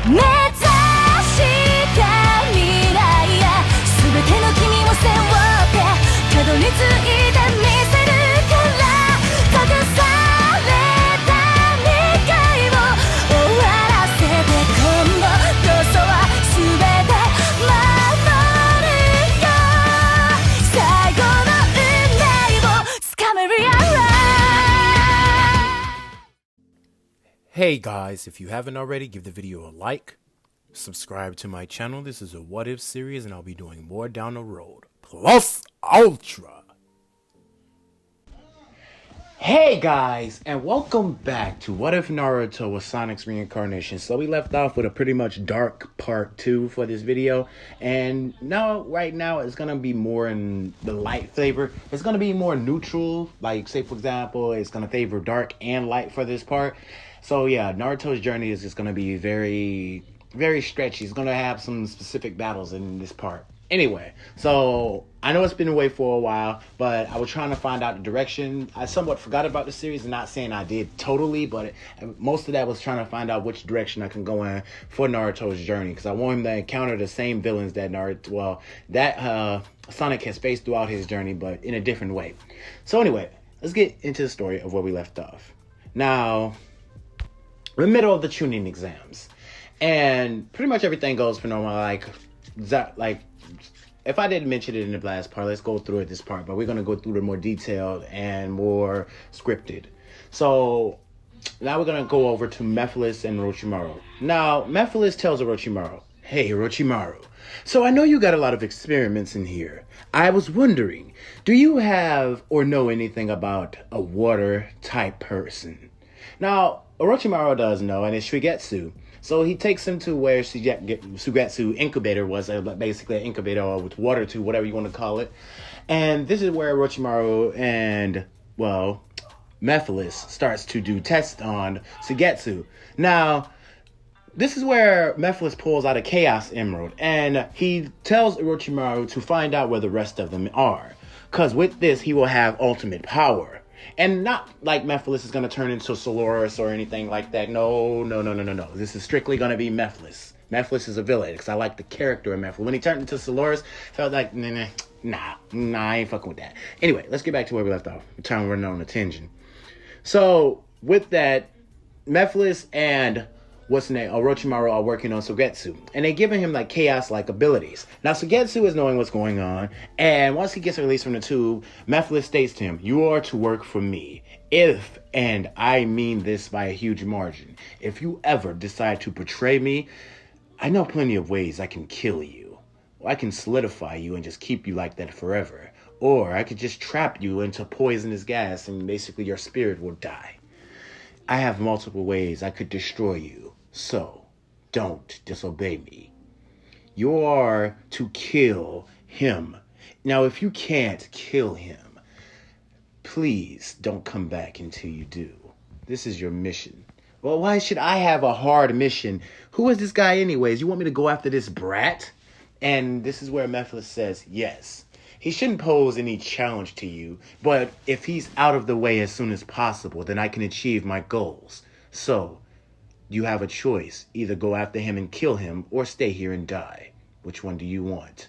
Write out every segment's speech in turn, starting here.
目指した未来や全ての君を背負ってたどり着いてみせるから託された願いを終わらせて今度こそは全て守るよ最後の運命をつかめるやろ。 Hey guys, if you haven't already, give the video a like, subscribe to my channel. This is a what if series and I'll be doing more down the road. Plus Ultra. Hey guys, and welcome back to What If Naruto was Sonic's Reincarnation. So we left off with a pretty much dark part 2 for this video, and now right now it's gonna be more in the light flavor. It's gonna be more neutral, like say for example it's gonna favor dark and light for this part. So yeah, Naruto's journey is just gonna be very stretchy. He's gonna have some specific battles in this part. Anyway, so I know it's been away for a while, but I was trying to find out the direction. I somewhat forgot about the series, and not saying I did totally, but most of that was trying to find out which direction I can go in for Naruto's journey, because I want him to encounter the same villains that Sonic has faced throughout his journey, but in a different way. So anyway, let's get into the story of where we left off. Now, we're in the middle of the Chunin exams, and pretty much everything goes for normal. Like if I didn't mention it in the last part, let's go through it this part, but we're going to go through the more detailed and more scripted. So now we're going to go over to Mephilis and Orochimaru. Now, Mephilis tells Orochimaru, "Hey, Orochimaru, so I know you got a lot of experiments in here. I was wondering, do you have or know anything about a water type person?" Now, Orochimaru does know, and it's Sugetsu. So he takes him to where Sugetsu incubator was, basically an incubator with water tube, whatever you want to call it. And this is where Orochimaru and, well, Mephilis starts to do tests on Sugetsu. Now, this is where Mephilis pulls out a Chaos Emerald, and he tells Orochimaru to find out where the rest of them are, because with this, he will have ultimate power. And not like Mephilis is going to turn into Solaris or anything like that. No. This is strictly going to be Mephilis. Mephilis is a villain, because I like the character of Mephilis. When he turned into Solaris, I felt like, nah, I ain't fucking with that. Anyway, let's get back to where we left off. We're trying to run on a tangent. So, with that, Mephilis and Orochimaru are working on Sugetsu, and they're giving him like chaos-like abilities. Now Sugetsu is knowing what's going on, and once he gets released from the tube, Mephilis states to him, "You are to work for me. If, and I mean this by a huge margin, if you ever decide to betray me, I know plenty of ways I can kill you. Or I can solidify you and just keep you like that forever. Or I could just trap you into poisonous gas and basically your spirit will die. I have multiple ways I could destroy you. So, don't disobey me. You are to kill him. Now, if you can't kill him, please don't come back until you do. This is your mission." Well, why should I have a hard mission? Who is this guy anyways? You want me to go after this brat? And this is where Mephilis says, yes. He shouldn't pose any challenge to you, but if he's out of the way as soon as possible, then I can achieve my goals. So, you have a choice. Either go after him and kill him, or stay here and die. Which one do you want?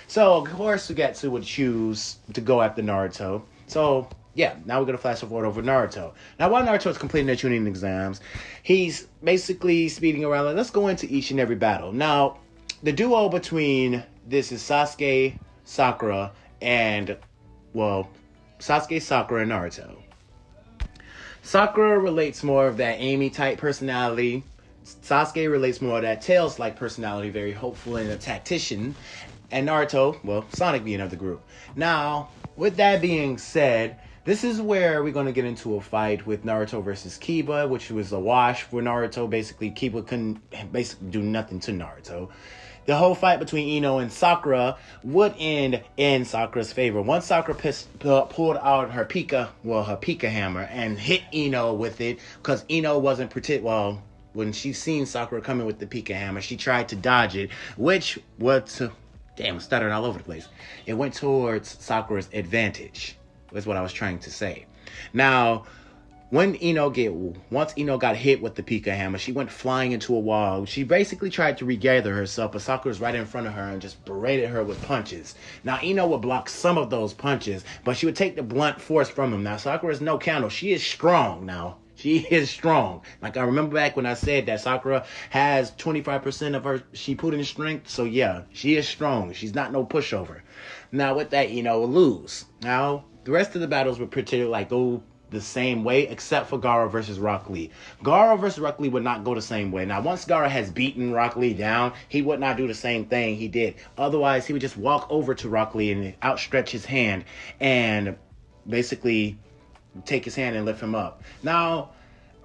So, of course, Sugetsu would choose to go after Naruto. So, yeah, now we're going to flash forward over Naruto. Now, while Naruto is completing their Chunin exams, he's basically speeding around. Like, let's go into each and every battle. Now, the duo between this is Sasuke, Sakura, and, well, Sasuke, Sakura, and Naruto. Sakura relates more of that Amy type personality. Sasuke relates more of that Tails-like personality, very hopeful and a tactician. And Naruto, well, Sonic being of the group. Now, with that being said, this is where we're going to get into a fight with Naruto versus Kiba, which was a wash for Naruto. Basically, Kiba couldn't basically do nothing to Naruto. The whole fight between Ino and Sakura would end in Sakura's favor. Once Sakura pulled out her Pika hammer, and hit Ino with it, because Ino wasn't when she seen Sakura coming with the Pika hammer, she tried to dodge it, which was, I'm stuttering all over the place. It went towards Sakura's advantage, is what I was trying to say. Now, once Ino got hit with the Pika hammer, she went flying into a wall. She basically tried to regather herself, but Sakura was right in front of her and just berated her with punches. Now, Ino would block some of those punches, but she would take the blunt force from him. Now, Sakura is no counter. She is strong now. She is strong. Like, I remember back when I said that Sakura has 25% of her Shippuden strength. So, yeah, she is strong. She's not no pushover. Now, with that, Ino will lose. Now, the rest of the battles were particularly go the same way, except for Gaara versus Rock Lee. Gaara versus Rock Lee would not go the same way. Now, once Gaara has beaten Rock Lee down, he would not do the same thing he did. Otherwise, he would just walk over to Rock Lee and outstretch his hand and basically take his hand and lift him up. Now,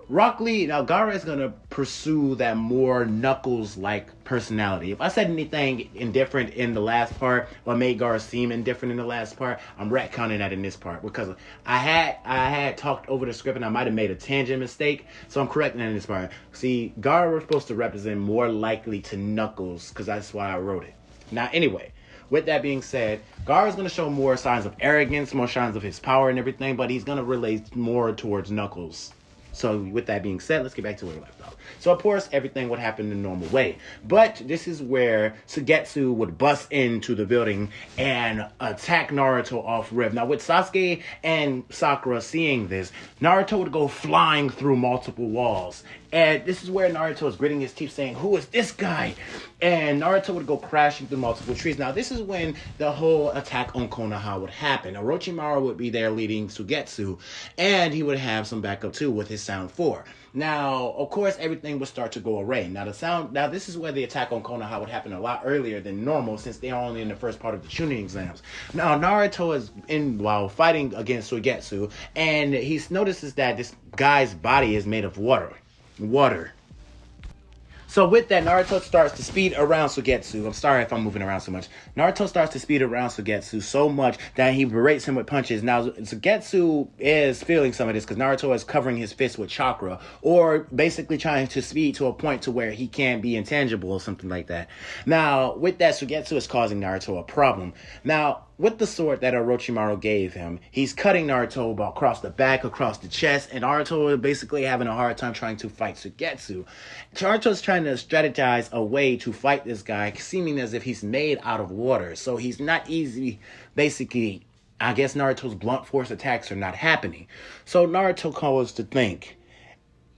Gaara is going to pursue that more Knuckles-like personality. If I said anything indifferent in the last part, or made Gaara seem indifferent in the last part, I'm retconning that in this part, because I had talked over the script and I might have made a tangent mistake, so I'm correcting that in this part. See, Gaara was supposed to represent more likely to Knuckles, because that's why I wrote it. Now, anyway, with that being said, Gaara is going to show more signs of arrogance, more signs of his power and everything, but he's going to relate more towards Knuckles. So with that being said, let's get back to where we left off. So of course, everything would happen in the normal way. But this is where Sugetsu would bust into the building and attack Naruto off rip. Now with Sasuke and Sakura seeing this, Naruto would go flying through multiple walls. And this is where Naruto is gritting his teeth saying, "Who is this guy?" And Naruto would go crashing through multiple trees. Now this is when the whole attack on Konoha would happen. Orochimaru would be there leading Sugetsu, and he would have some backup too with his Sound 4. Now, of course, everything would start to go away. Now this is where the attack on Konoha would happen a lot earlier than normal, since they are only in the first part of the Chunin exams. Now, Naruto is while fighting against Sugetsu, and he notices that this guy's body is made of water. So with that, Naruto starts to speed around Sugetsu. I'm sorry if I'm moving around so much. Naruto starts to speed around Sugetsu so much that he berates him with punches. Now, Sugetsu is feeling some of this because Naruto is covering his fist with chakra, or basically trying to speed to a point to where he can't be intangible or something like that. Now, with that, Sugetsu is causing Naruto a problem. Now, with the sword that Orochimaru gave him, he's cutting Naruto across the back, across the chest, and Naruto is basically having a hard time trying to fight Sugetsu. Naruto's trying to strategize a way to fight this guy, seeming as if he's made out of water. So he's not easy, basically, I guess Naruto's blunt force attacks are not happening. So Naruto calls to think.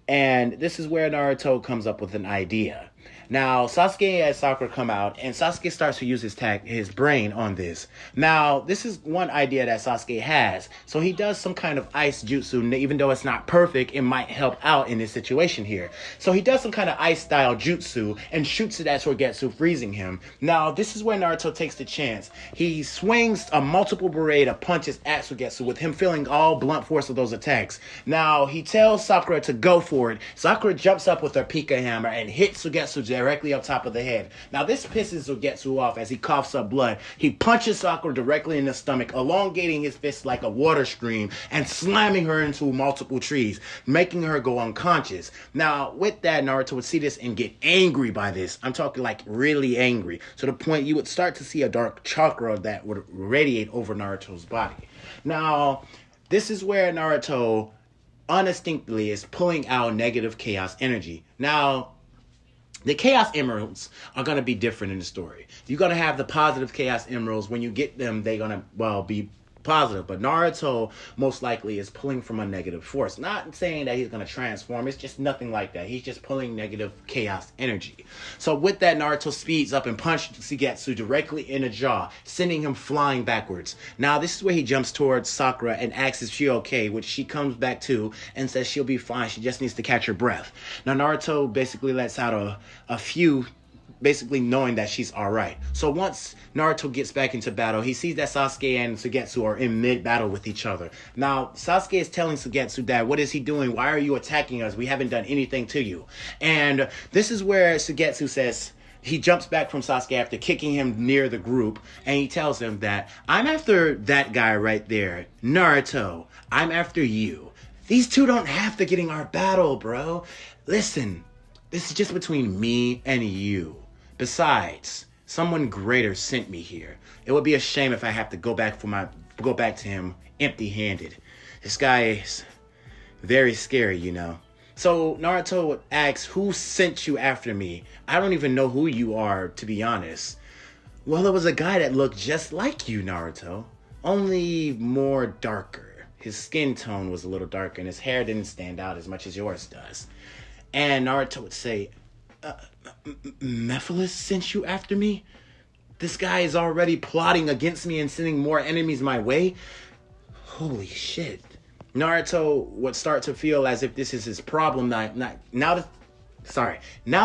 And this is where Naruto comes up with an idea. Now, Sasuke and Sakura come out, and Sasuke starts to use his brain on this. Now, this is one idea that Sasuke has. So he does some kind of ice jutsu, even though it's not perfect, it might help out in this situation here. So he does some kind of ice-style jutsu and shoots it at Sugetsu, freezing him. Now, this is where Naruto takes the chance. He swings a multiple parade of punches at Sugetsu, with him feeling all blunt force of those attacks. Now, he tells Sakura to go for it. Sakura jumps up with her Pika hammer and hits Sugetsu directly up top of the head. Now this pisses Sugetsu off as he coughs up blood. He punches Sakura directly in the stomach, elongating his fist like a water stream and slamming her into multiple trees, making her go unconscious. Now with that, Naruto would see this and get angry by this. I'm talking like really angry, to the point you would start to see a dark chakra that would radiate over Naruto's body. Now this is where Naruto uninstinctively is pulling out negative chaos energy. Now, the Chaos Emeralds are going to be different in the story. You're going to have the positive Chaos Emeralds. When you get them, they're going to, be positive. But Naruto, most likely, is pulling from a negative force. Not saying that he's going to transform. It's just nothing like that. He's just pulling negative chaos energy. So with that, Naruto speeds up and punches Sugetsu directly in the jaw, sending him flying backwards. Now, this is where he jumps towards Sakura and asks if she's okay, which she comes back to and says she'll be fine. She just needs to catch her breath. Now, Naruto basically lets out a few, basically knowing that she's alright. So once Naruto gets back into battle, he sees that Sasuke and Sugetsu are in mid-battle with each other. Now, Sasuke is telling Sugetsu that, what is he doing? Why are you attacking us? We haven't done anything to you. And this is where Sugetsu says, he jumps back from Sasuke after kicking him near the group, and he tells him that, I'm after that guy right there, Naruto. I'm after you. These two don't have to get in our battle, bro. Listen, this is just between me and you. Besides, someone greater sent me here. It would be a shame if I have to go back to him empty-handed. This guy very scary, you know. So Naruto asks, who sent you after me? I don't even know who you are, to be honest. Well, it was a guy that looked just like you, Naruto. Only more darker. His skin tone was a little darker and his hair didn't stand out as much as yours does. And Naruto would say, Mephilis sent you after me? This guy is already plotting against me and sending more enemies my way? Holy shit. Naruto would start to feel as if this is his problem. Now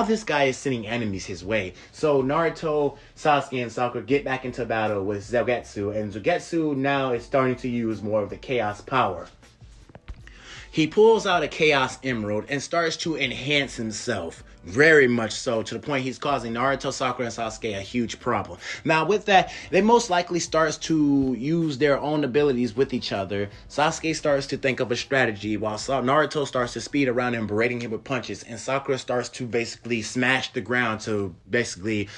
this guy is sending enemies his way. So Naruto, Sasuke, and Sakura get back into battle with Sugetsu. And Sugetsu now is starting to use more of the chaos power. He pulls out a Chaos Emerald and starts to enhance himself. Very much so, to the point he's causing Naruto, Sakura, and Sasuke a huge problem. Now, with that, they most likely starts to use their own abilities with each other. Sasuke starts to think of a strategy, while Naruto starts to speed around him, berating him with punches. And Sakura starts to basically smash the ground to basically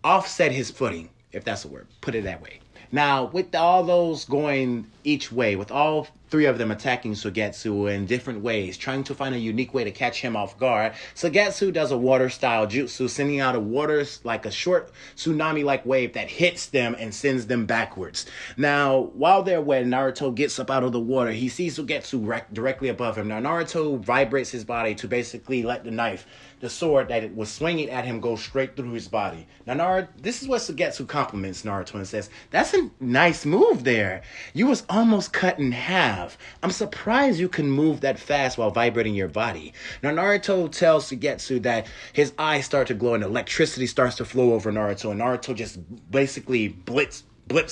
offset his footing, if that's a word. Put it that way. Now, with all those going each way, with all three of them attacking Sugetsu in different ways, trying to find a unique way to catch him off guard, Sugetsu does a water-style jutsu, sending out a short tsunami-like wave that hits them and sends them backwards. Now, while they're wet, Naruto gets up out of the water. He sees Sugetsu directly above him. Now, Naruto vibrates his body to basically let the sword that it was swinging at him go straight through his body. Now, this is what Sugetsu compliments Naruto and says, "That's a nice move there. You was almost cut in half. I'm surprised you can move that fast while vibrating your body." Now, Naruto tells Sugetsu that his eyes start to glow and electricity starts to flow over Naruto. And Naruto just basically blips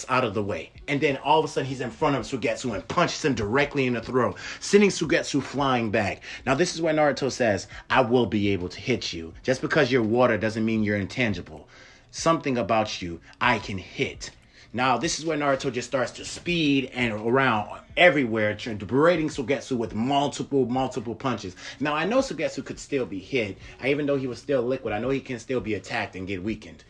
out of the way. And then all of a sudden he's in front of Sugetsu and punches him directly in the throat, sending Sugetsu flying back. Now this is where Naruto says, "I will be able to hit you. Just because you're water doesn't mean you're intangible. Something about you I can hit." Now this is where Naruto just starts to speed and around everywhere, berating Sugetsu with multiple punches. Now I know Sugetsu could still be hit. Even though he was still liquid, I know he can still be attacked and get weakened.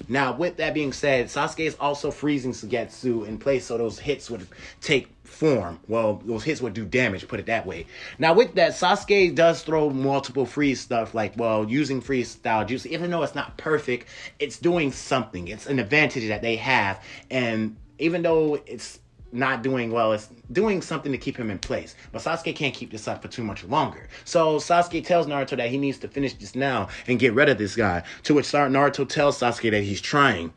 Now, with that being said, Sasuke is also freezing Sugetsu in place so those hits would take form. Well, those hits would do damage, put it that way. Now, with that, Sasuke does throw multiple freeze stuff, using freeze style jutsu. Even though it's not perfect, it's doing something. It's an advantage that they have. And even though it's not doing well, it's doing something to keep him in place. But Sasuke can't keep this up for too much longer. So Sasuke tells Naruto that he needs to finish this now and get rid of this guy. To which Naruto tells Sasuke that he's trying.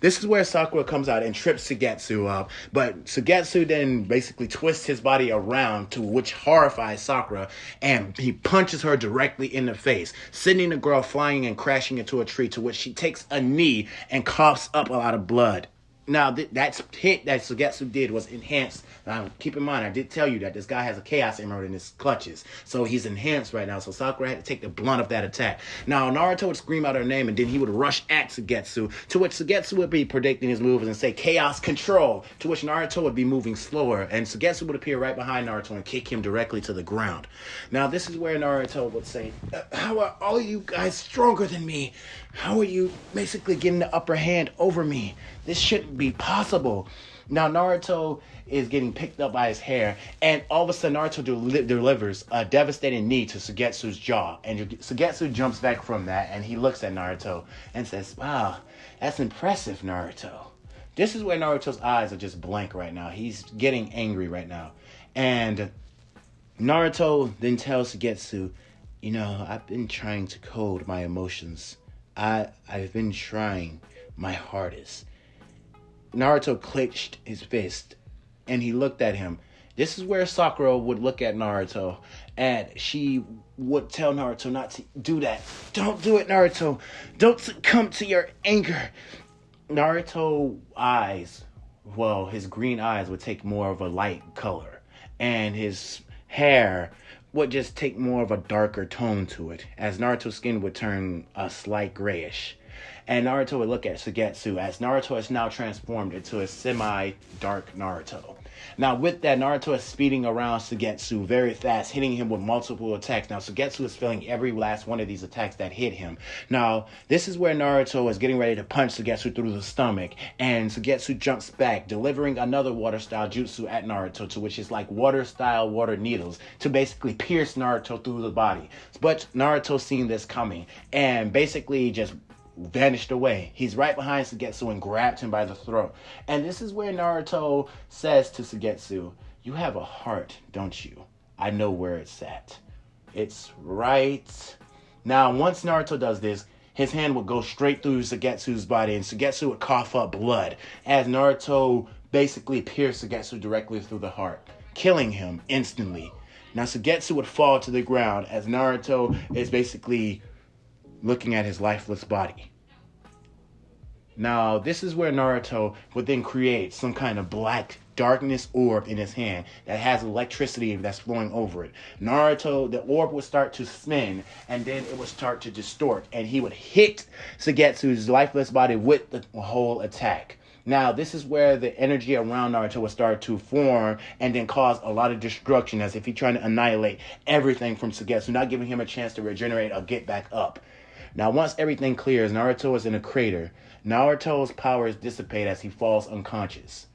This is where Sakura comes out and trips Sugetsu up. But Sugetsu then basically twists his body around, to which horrifies Sakura. And he punches her directly in the face, sending the girl flying and crashing into a tree, to which she takes a knee and coughs up a lot of blood. Now, that hit that Sugetsu did was enhanced. Now, keep in mind, I did tell you that this guy has a Chaos Emerald in his clutches. So he's enhanced right now. So Sakura had to take the blunt of that attack. Now, Naruto would scream out her name, and then he would rush at Sugetsu, to which Sugetsu would be predicting his moves and say, "Chaos Control," to which Naruto would be moving slower, and Sugetsu would appear right behind Naruto and kick him directly to the ground. Now, this is where Naruto would say, "How are all you guys stronger than me? How are you basically getting the upper hand over me? This shouldn't be possible." Now, Naruto is getting picked up by his hair, and all of a sudden, Naruto delivers a devastating knee to Sugetsu's jaw. And Sugetsu jumps back from that, and he looks at Naruto and says, "Wow, that's impressive, Naruto." This is where Naruto's eyes are just blank right now. He's getting angry right now. And Naruto then tells Sugetsu, "I've been trying to code my emotions. I've been trying my hardest." Naruto clenched his fist and he looked at him. This is where Sakura would look at Naruto and she would tell Naruto not to do that. "Don't do it, Naruto. Don't succumb to your anger." Naruto's eyes, his green eyes would take more of a light color, and his hair would just take more of a darker tone to it, as Naruto's skin would turn a slight grayish. And Naruto would look at Sugetsu as Naruto is now transformed into a semi-dark Naruto. Now, with that, Naruto is speeding around Sugetsu very fast, hitting him with multiple attacks. Now, Sugetsu is feeling every last one of these attacks that hit him. Now, this is where Naruto is getting ready to punch Sugetsu through the stomach, and Sugetsu jumps back, delivering another water-style jutsu at Naruto, to which is like water-style water needles, to basically pierce Naruto through the body. But Naruto seen this coming, and basically just vanished away. He's right behind Sugetsu and grabbed him by the throat. And this is where Naruto says to Sugetsu, "You have a heart, don't you? I know where it's at. It's right." Now, once Naruto does this, his hand would go straight through Sugetsu's body, and Sugetsu would cough up blood as Naruto basically pierced Sugetsu directly through the heart, killing him instantly. Now, Sugetsu would fall to the ground as Naruto is basically looking at his lifeless body. Now, this is where Naruto would then create some kind of black darkness orb in his hand that has electricity that's flowing over it. Naruto, the orb would start to spin, and then it would start to distort, and he would hit Sugetsu's lifeless body with the whole attack. Now, this is where the energy around Naruto would start to form and then cause a lot of destruction, as if he's trying to annihilate everything from Sugetsu, not giving him a chance to regenerate or get back up. Now, once everything clears, Naruto is in a crater. Naruto's powers dissipate as he falls unconscious.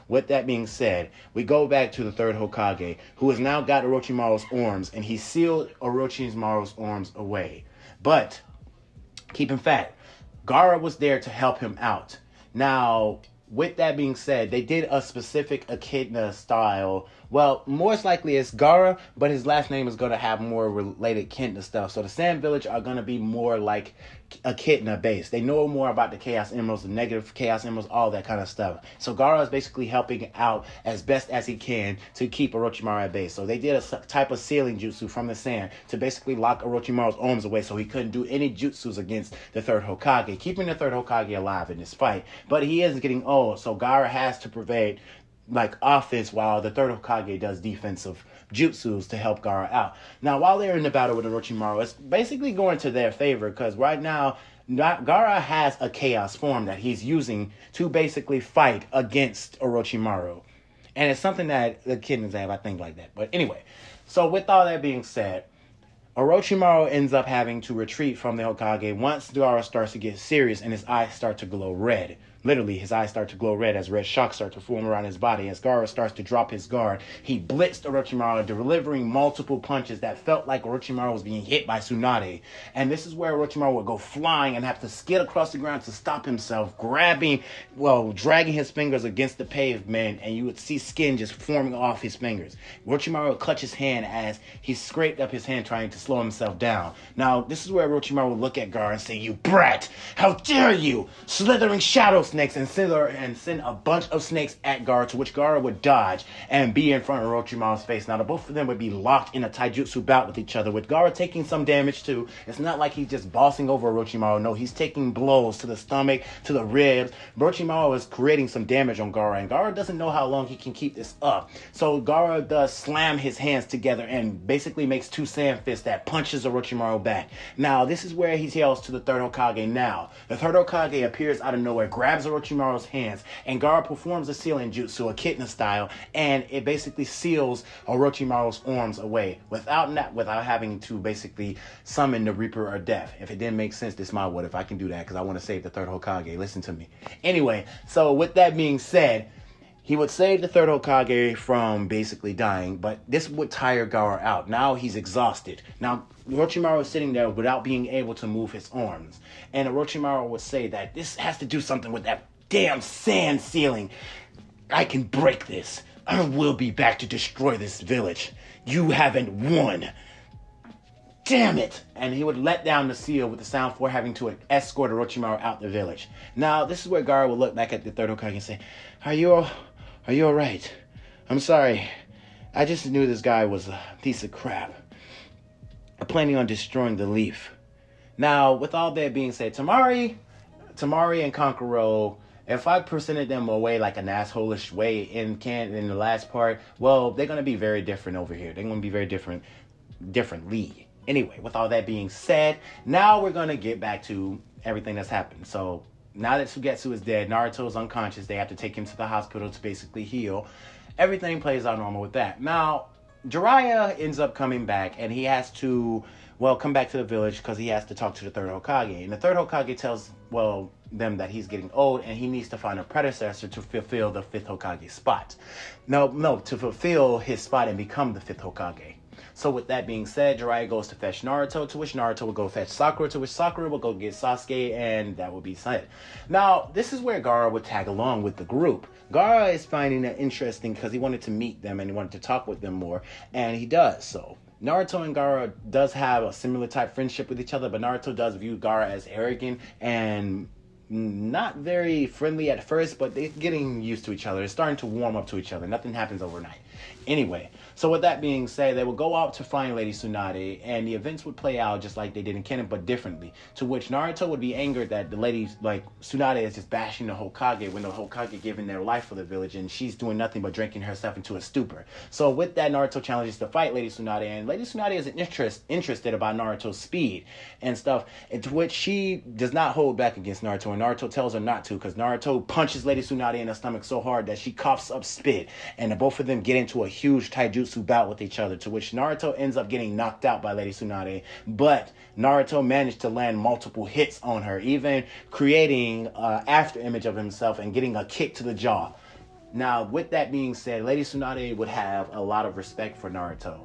With that being said, we go back to the third Hokage, who has now got Orochimaru's arms, and he sealed Orochimaru's arms away. But, keep in fact, Gaara was there to help him out. Now, with that being said, they did a specific Echidna style. Well, most likely it's Gaara, but his last name is going to have more related kin to stuff. So the Sand Village are going to be more like Echidna based. They know more about the Chaos Emeralds, the negative Chaos Emeralds, all that kind of stuff. So Gaara is basically helping out as best as he can to keep Orochimaru at base. So they did a type of sealing jutsu from the sand to basically lock Orochimaru's arms away so he couldn't do any jutsus against the third Hokage, keeping the third Hokage alive in this fight. But he is getting old, so Gaara has to provide like offense while the third Hokage does defensive jutsus to help Gaara out. Now, while they're in the battle with Orochimaru, it's basically going to their favor because right now Gaara has a chaos form that he's using to basically fight against Orochimaru. And it's something that the Echidnas have, I think, like that. But anyway, so with all that being said, Orochimaru ends up having to retreat from the Hokage once Gaara starts to get serious and his eyes start to glow red. Literally, his eyes start to glow red as red shocks start to form around his body. As Gaara starts to drop his guard, he blitzed Orochimaru, delivering multiple punches that felt like Orochimaru was being hit by Tsunade. And this is where Orochimaru would go flying and have to skid across the ground to stop himself, dragging his fingers against the pavement, and you would see skin just forming off his fingers. Orochimaru would clutch his hand as he scraped up his hand trying to slow himself down. Now, this is where Orochimaru would look at Gaara and say, "You brat! How dare you! Slithering shadow snakes," and send a bunch of snakes at Gaara, to which Gaara would dodge and be in front of Orochimaru's face. Now, the both of them would be locked in a taijutsu bout with each other, with Gaara taking some damage too. It's not like he's just bossing over Orochimaru. No, he's taking blows to the stomach, to the ribs. Orochimaru is creating some damage on Gaara, and Gaara doesn't know how long he can keep this up. So Gaara does slam his hands together and basically makes two sand fists that punches Orochimaru back. Now, this is where he yells to the third Hokage now. The third Hokage appears out of nowhere, grabs Orochimaru's hands, and Gaara performs a sealing jutsu, Echidna style, and it basically seals Orochimaru's arms away without having to basically summon the Reaper of Death. If it didn't make sense, this might would if I can do that because I want to save the third Hokage. Listen to me. Anyway, so with that being said, he would save the third Hokage from basically dying, but this would tire Gaara out. Now he's exhausted. Now, Orochimaru is sitting there without being able to move his arms. And Orochimaru would say that this has to do something with that damn sand ceiling. I can break this. I will be back to destroy this village. You haven't won. Damn it! And he would let down the seal with the sound for having to escort Orochimaru out the village. Now, this is where Gaara would look back at the third Hokage and say, Are you all right? I'm sorry. I just knew this guy was a piece of crap. I'm planning on destroying the leaf. Now, with all that being said, Tamari and Kankuro, if I presented them away like an asshole-ish way in the last part, well, they're going to be very different over here. They're going to be very differently. Anyway, with all that being said, now we're going to get back to everything that's happened. So now that Sugetsu is dead, Naruto is unconscious. They have to take him to the hospital to basically heal. Everything plays out normal with that. Now, Jiraiya ends up coming back, and he has to, come back to the village because he has to talk to the third Hokage. And the third Hokage tells, them that he's getting old, and he needs to find a predecessor to fulfill the fifth Hokage's spot. No, to fulfill his spot and become the fifth Hokage. So with that being said, Jiraiya goes to fetch Naruto, to which Naruto will go fetch Sakura, to which Sakura will go get Sasuke, and that will be it. Now, this is where Gaara would tag along with the group. Gaara is finding it interesting because he wanted to meet them and he wanted to talk with them more, and he does so. Naruto and Gaara does have a similar type friendship with each other, but Naruto does view Gaara as arrogant and not very friendly at first, but they're getting used to each other. They're starting to warm up to each other. Nothing happens overnight. Anyway, so with that being said, they will go out to find Lady Tsunade, and the events would play out just like they did in canon, but differently. To which Naruto would be angered that the lady, Tsunade, is just bashing the Hokage when the Hokage giving their life for the village, and she's doing nothing but drinking herself into a stupor. So with that, Naruto challenges to fight Lady Tsunade, and Lady Tsunade is interested about Naruto's speed and stuff, and to which she does not hold back against Naruto, and Naruto tells her not to, because Naruto punches Lady Tsunade in the stomach so hard that she coughs up spit, and the both of them get into a huge taijutsu bout with each other, to which Naruto ends up getting knocked out by Lady Tsunade, but Naruto managed to land multiple hits on her, even creating an after image of himself and getting a kick to the jaw. Now, with that being said, Lady Tsunade would have a lot of respect for Naruto,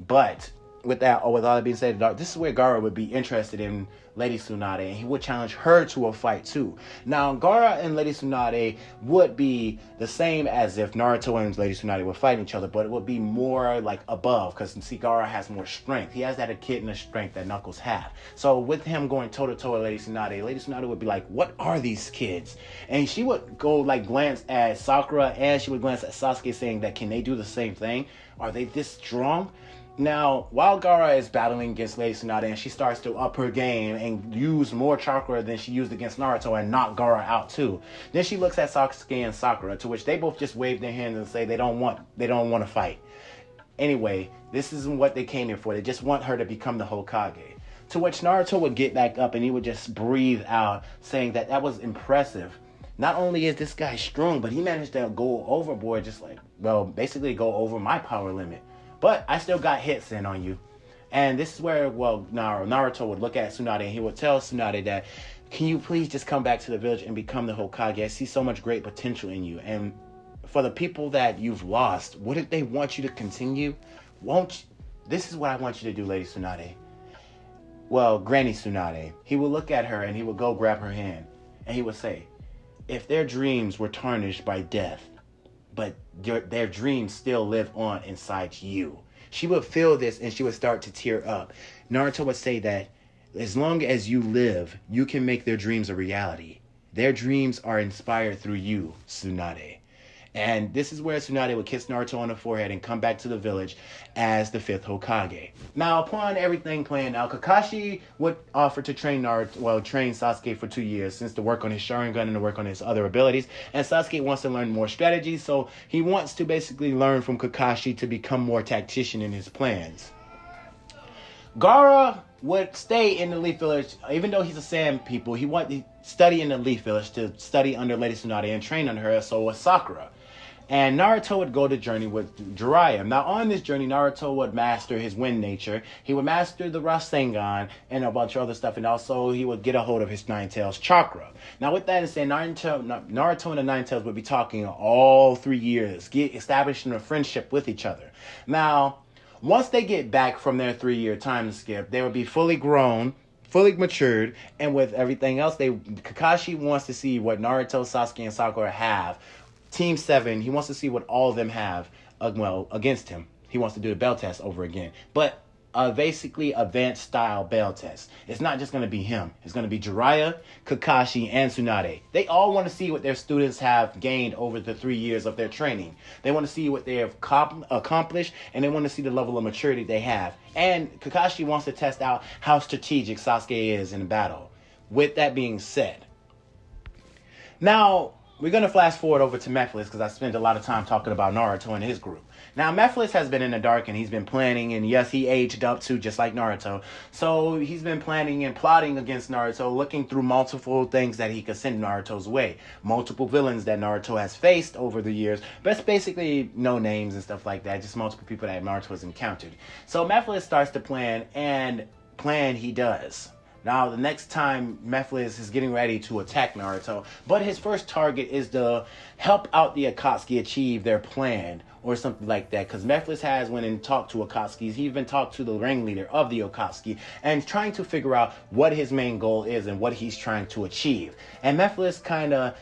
but with all that being said, this is where Gaara would be interested in Lady Tsunade, and he would challenge her to a fight too. Now, Gaara and Lady Tsunade would be the same as if Naruto and Lady Tsunade were fighting each other, but it would be more like above, because see, Gaara has more strength. He has that echidna strength that Knuckles have. So with him going toe-to-toe with Lady Tsunade would be like, what are these kids? And she would go glance at Sakura, and she would glance at Sasuke, saying that, can they do the same thing? Are they this strong? Now, while Gaara is battling against Lady Tsunade, and she starts to up her game and use more chakra than she used against Naruto and knock Gaara out too. Then she looks at Sasuke and Sakura, to which they both just wave their hands and say they don't want to fight. Anyway, this isn't what they came here for. They just want her to become the Hokage. To which Naruto would get back up and he would just breathe out, saying that was impressive. Not only is this guy strong, but he managed to go overboard, basically go over my power limit. But I still got hits in on you. And this is where, Naruto would look at Tsunade and he would tell Tsunade that, can you please just come back to the village and become the Hokage? I see so much great potential in you. And for the people that you've lost, wouldn't they want you to continue? This is what I want you to do, Lady Tsunade. Granny Tsunade. He would look at her and he would go grab her hand. And he would say, if their dreams were tarnished by death, but their dreams still live on inside you. She would feel this and she would start to tear up. Naruto would say that as long as you live, you can make their dreams a reality. Their dreams are inspired through you, Tsunade. And this is where Tsunade would kiss Naruto on the forehead and come back to the village as the fifth Hokage. Now, upon everything playing out, Kakashi would offer to train Sasuke for 2 years, since to work on his Sharingan and to work on his other abilities. And Sasuke wants to learn more strategies, so he wants to basically learn from Kakashi to become more tactician in his plans. Gaara would stay in the Leaf Village, even though he's a Sand people. He wanted to study in the Leaf Village to study under Lady Tsunade and train under her, so was Sakura. And Naruto would go to journey with Jiraiya. Now, on this journey, Naruto would master his wind nature. He would master the Rasengan and a bunch of other stuff. And also, he would get a hold of his Nine Tails chakra. Now, with that said, Naruto and the Nine Tails would be talking all 3 years, establishing a friendship with each other. Now, once they get back from their 3-year time skip, they would be fully grown, fully matured, and with everything else, Kakashi wants to see what Naruto, Sasuke, and Sakura have. Team 7, he wants to see what all of them have, against him. He wants to do the bell test over again. But basically advanced style bell test. It's not just going to be him. It's going to be Jiraiya, Kakashi, and Tsunade. They all want to see what their students have gained over the 3 years of their training. They want to see what they have accomplished, and they want to see the level of maturity they have. And Kakashi wants to test out how strategic Sasuke is in battle. With that being said, now, we're going to flash forward over to Mephilis because I spent a lot of time talking about Naruto and his group. Now, Mephilis has been in the dark and he's been planning, and yes, he aged up too, just like Naruto. So he's been planning and plotting against Naruto, looking through multiple things that he could send Naruto's way. Multiple villains that Naruto has faced over the years, but it's basically no names and stuff like that, just multiple people that Naruto has encountered. So Mephilis starts to plan, and plan he does. Now, the next time Mephilis is getting ready to attack Naruto, but his first target is to help out the Akatsuki achieve their plan or something like that. Because Mephilis has went and talked to Akatsuki. He even talked to the ringleader of the Akatsuki and trying to figure out what his main goal is and what he's trying to achieve. And Mephilis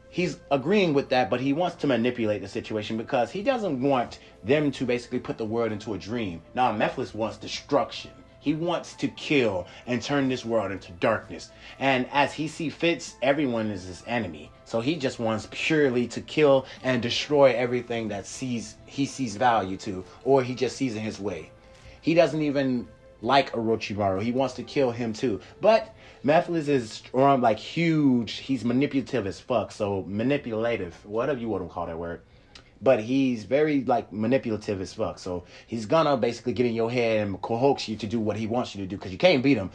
he's agreeing with that, but he wants to manipulate the situation because he doesn't want them to basically put the world into a dream. Now, Mephilis wants destruction. He wants to kill and turn this world into darkness. And as he sees fits, everyone is his enemy. So he just wants purely to kill and destroy everything that he sees value to, or he just sees in his way. He doesn't even like Orochimaru. He wants to kill him too. But Mephilis is like huge. He's manipulative as fuck. So manipulative, whatever you want to call that word. But he's very like manipulative as fuck. So he's gonna basically get in your head and coax you to do what he wants you to do, because you can't beat him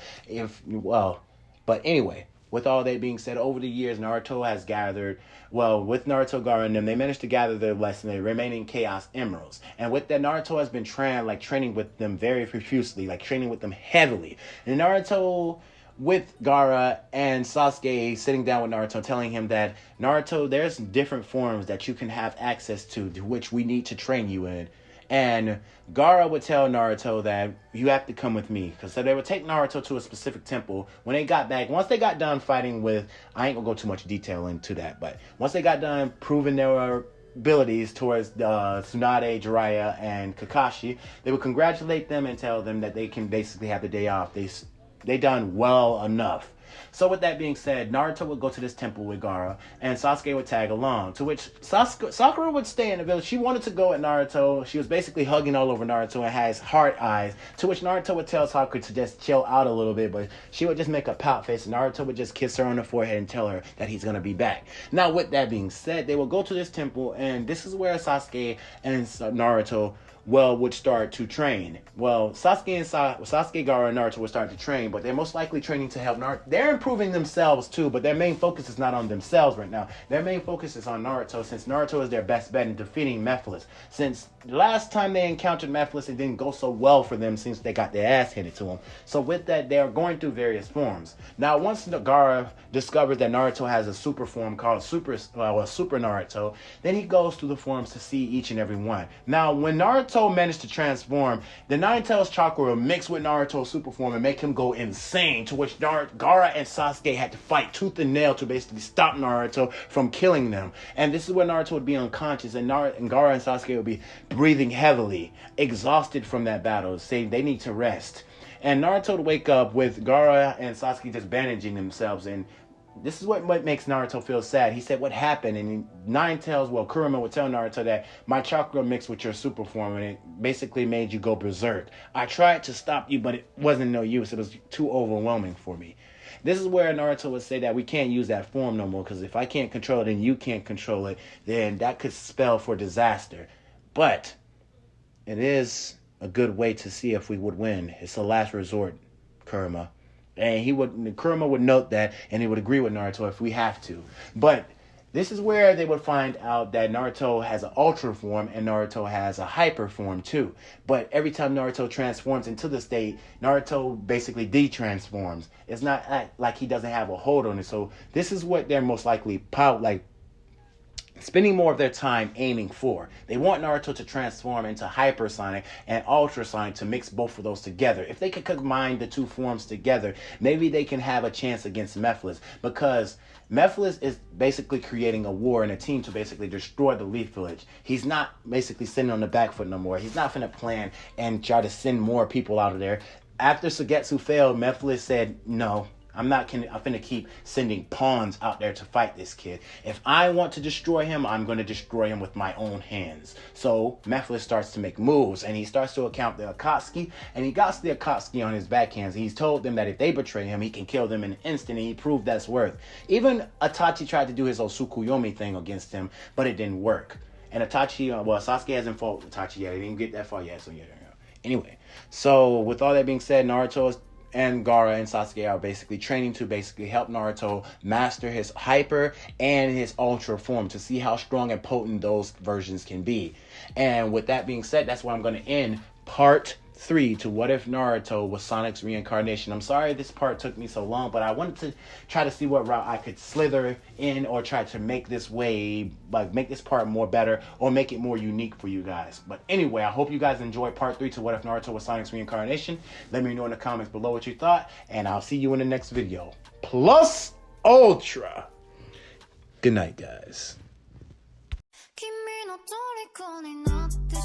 but anyway, with all that being said, over the years Naruto has gathered, with Naruto, Gaara and them, they managed to gather the remaining Chaos Emeralds. And with that, Naruto has been training with them very profusely, like training with them heavily. And Naruto with Gaara and Sasuke sitting down with Naruto, telling him that Naruto, there's different forms that you can have access to which we need to train you in. And Gaara would tell Naruto that you have to come with me. So they would take Naruto to a specific temple. When they got back, once they got done fighting with, I ain't gonna go too much detail into that, but once they got done proving their abilities towards Tsunade, Jiraiya, and Kakashi, they would congratulate them and tell them that they can basically have the day off. They done well enough. So with that being said, Naruto would go to this temple with Gaara, and Sasuke would tag along. To which Sakura would stay in the village. She wanted to go at Naruto. She was basically hugging all over Naruto and has heart eyes. To which Naruto would tell Sakura to just chill out a little bit, but she would just make a pout face, and Naruto would just kiss her on the forehead and tell her that he's going to be back. Now with that being said, they will go to this temple, and this is where Sasuke and Naruto would start to train. Sasuke, Gaara, and Naruto would start to train, but they're most likely training to help Naruto. They're improving themselves too, but their main focus is not on themselves right now. Their main focus is on Naruto, since Naruto is their best bet in defeating Mephilis. Since the last time they encountered Mephilis, it didn't go so well for them since they got their ass handed to them. So with that, they are going through various forms. Now, once Gaara discovers that Naruto has a super form called Super Naruto, then he goes through the forms to see each and every one. Now, when Naruto managed to transform, the Nine-Tails chakra will mix with Naruto's super form and make him go insane, to which Gaara and Sasuke had to fight tooth and nail to basically stop Naruto from killing them. And this is where Naruto would be unconscious, and Gaara and Sasuke would be breathing heavily, exhausted from that battle, saying they need to rest. And Naruto would wake up with Gaara and Sasuke just bandaging themselves, and this is what makes Naruto feel sad. He said, what happened? And Nine-Tails, Kurama would tell Naruto that my chakra mixed with your super form, and it basically made you go berserk. I tried to stop you, but it wasn't no use. It was too overwhelming for me. This is where Naruto would say that we can't use that form no more, because if I can't control it and you can't control it, then that could spell for disaster. But it is a good way to see if we would win. It's a last resort, Kurama. And Kurama would note that, and he would agree with Naruto if we have to. But this is where they would find out that Naruto has an ultra form and Naruto has a hyper form too. But every time Naruto transforms into the state, Naruto basically de-transforms. It's not like he doesn't have a hold on it. So this is what they're most likely spending more of their time aiming for. They want Naruto to transform into hypersonic and ultrasonic to mix both of those together. If they could combine the two forms together, maybe they can have a chance against Mephilis, because Mephilis is basically creating a war and a team to basically destroy the Leaf Village. He's not basically sitting on the back foot no more. He's not finna plan and try to send more people out of there. After Sugetsu failed, Mephilis said, no, I'm finna keep sending pawns out there to fight this kid. If I want to destroy him, I'm going to destroy him with my own hands. So Mephilis starts to make moves, and he starts to account the Akatsuki, and he got the Akatsuki on his backhands. He's told them that if they betray him, he can kill them in an instant, and he proved that's worth. Even Itachi tried to do his Osukuyomi thing against him, but it didn't work. And Itachi, Sasuke hasn't fought Itachi yet. He didn't get that far yet, so yeah. Anyway, so with all that being said, Naruto and Gaara and Sasuke are basically training to help Naruto master his hyper and his ultra form to see how strong and potent those versions can be. And with that being said, that's where I'm going to end part 3 to What If Naruto was Sonic's reincarnation. I'm sorry this part took me so long, but I wanted to try to see what route I could slither in or try to make this make this part more better or make it more unique for you guys. But anyway, I hope you guys enjoyed part 3 to What If Naruto was Sonic's reincarnation. Let me know in the comments below what you thought, and I'll see you in the next video. Plus Ultra. Good night, guys. 君の虜になって